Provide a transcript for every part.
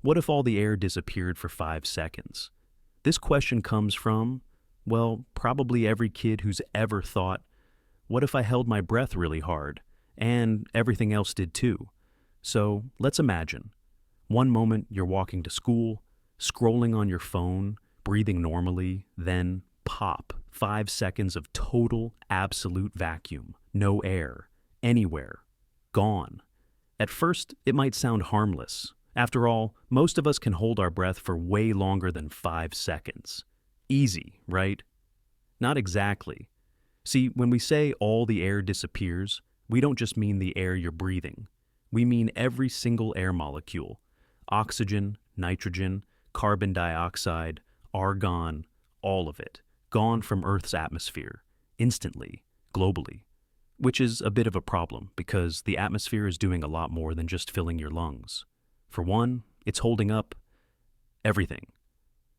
What if all the air disappeared for 5 seconds? This question comes from, well, probably every kid who's ever thought, what if I held my breath really hard? And everything else did too. So let's imagine. One moment you're walking to school, scrolling on your phone, breathing normally, then pop, 5 seconds of total, absolute vacuum, no air, anywhere, gone. At first, it might sound harmless. After all, most of us can hold our breath for way longer than 5 seconds. Easy, right? Not exactly. See, when we say all the air disappears, we don't just mean the air you're breathing. We mean every single air molecule. Oxygen, nitrogen, carbon dioxide, argon, all of it, gone from Earth's atmosphere, instantly, globally. Which is a bit of a problem because the atmosphere is doing a lot more than just filling your lungs. For one, it's holding up everything.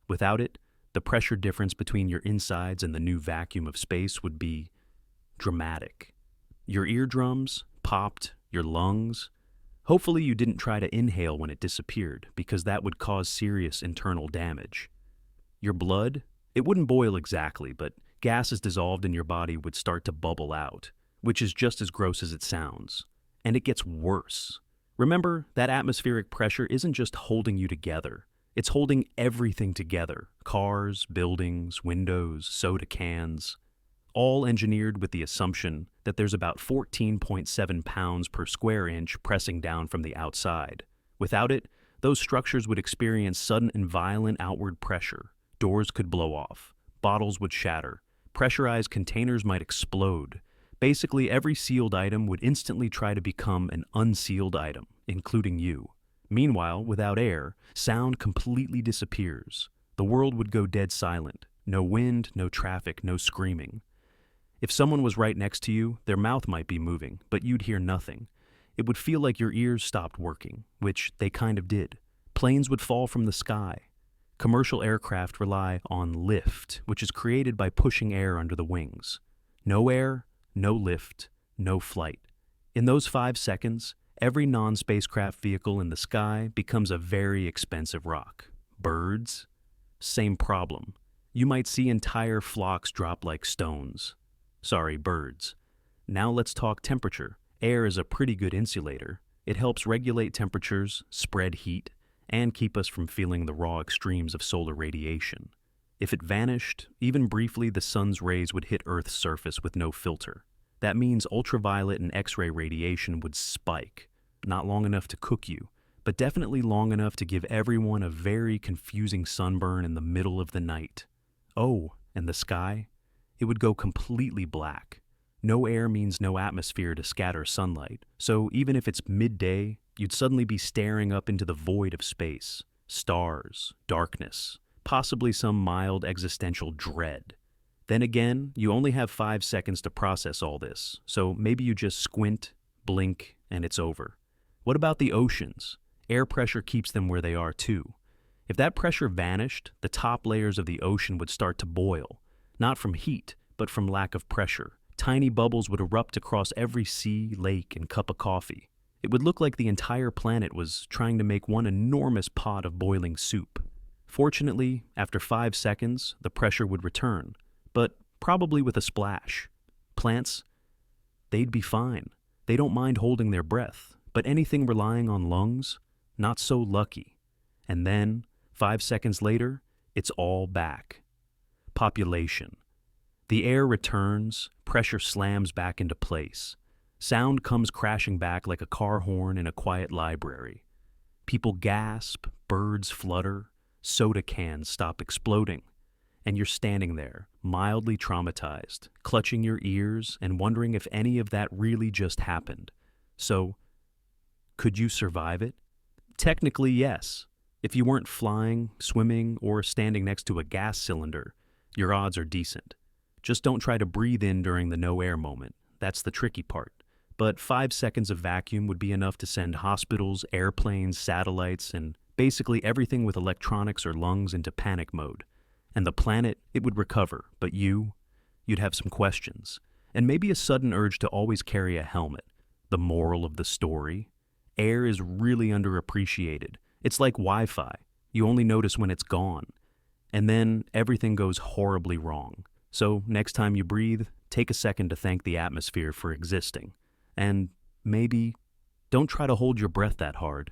Without it, the pressure difference between your insides and the new vacuum of space would be dramatic. Your eardrums popped, your lungs. Hopefully you didn't try to inhale when it disappeared because that would cause serious internal damage. Your blood, it wouldn't boil exactly, but gases dissolved in your body would start to bubble out, which is just as gross as it sounds. And it gets worse. Remember, that atmospheric pressure isn't just holding you together. It's holding everything together. Cars, buildings, windows, soda cans. All engineered with the assumption that there's about 14.7 pounds per square inch pressing down from the outside. Without it, those structures would experience sudden and violent outward pressure. Doors could blow off. Bottles would shatter. Pressurized containers might explode. Basically, every sealed item would instantly try to become an unsealed item, including you. Meanwhile, without air, sound completely disappears. The world would go dead silent. No wind, no traffic, no screaming. If someone was right next to you, their mouth might be moving, but you'd hear nothing. It would feel like your ears stopped working, which they kind of did. Planes would fall from the sky. Commercial aircraft rely on lift, which is created by pushing air under the wings. No air, no lift, no flight. In those 5 seconds, every non-spacecraft vehicle in the sky becomes a very expensive rock. Birds? Same problem. You might see entire flocks drop like stones. Sorry, birds. Now let's talk temperature. Air is a pretty good insulator. It helps regulate temperatures, spread heat, and keep us from feeling the raw extremes of solar radiation. If it vanished, even briefly, the sun's rays would hit Earth's surface with no filter. That means ultraviolet and X-ray radiation would spike, not long enough to cook you, but definitely long enough to give everyone a very confusing sunburn in the middle of the night. Oh, and the sky? It would go completely black. No air means no atmosphere to scatter sunlight, so even if it's midday, you'd suddenly be staring up into the void of space. Stars, darkness, possibly some mild existential dread. Then again, you only have 5 seconds to process all this, so maybe you just squint, blink, and it's over. What about the oceans? Air pressure keeps them where they are too. If that pressure vanished, the top layers of the ocean would start to boil, not from heat, but from lack of pressure. Tiny bubbles would erupt across every sea, lake, and cup of coffee. It would look like the entire planet was trying to make one enormous pot of boiling soup. Fortunately, after 5 seconds, the pressure would return, but probably with a splash. Plants, they'd be fine. They don't mind holding their breath, but anything relying on lungs, not so lucky. And then, 5 seconds later, it's all back. Population. The air returns, pressure slams back into place. Sound comes crashing back like a car horn in a quiet library. People gasp, birds flutter, soda cans stop exploding. And you're standing there, mildly traumatized, clutching your ears and wondering if any of that really just happened. So, could you survive it? Technically, yes. If you weren't flying, swimming, or standing next to a gas cylinder, your odds are decent. Just don't try to breathe in during the no air moment. That's the tricky part. But 5 seconds of vacuum would be enough to send hospitals, airplanes, satellites, and basically everything with electronics or lungs into panic mode. And the planet, it would recover, but you'd have some questions. And maybe a sudden urge to always carry a helmet. The moral of the story? Air is really underappreciated, It's like Wi-Fi. You only notice when it's gone. And then everything goes horribly wrong. So next time you breathe, take a second to thank the atmosphere for existing. And maybe don't try to hold your breath that hard.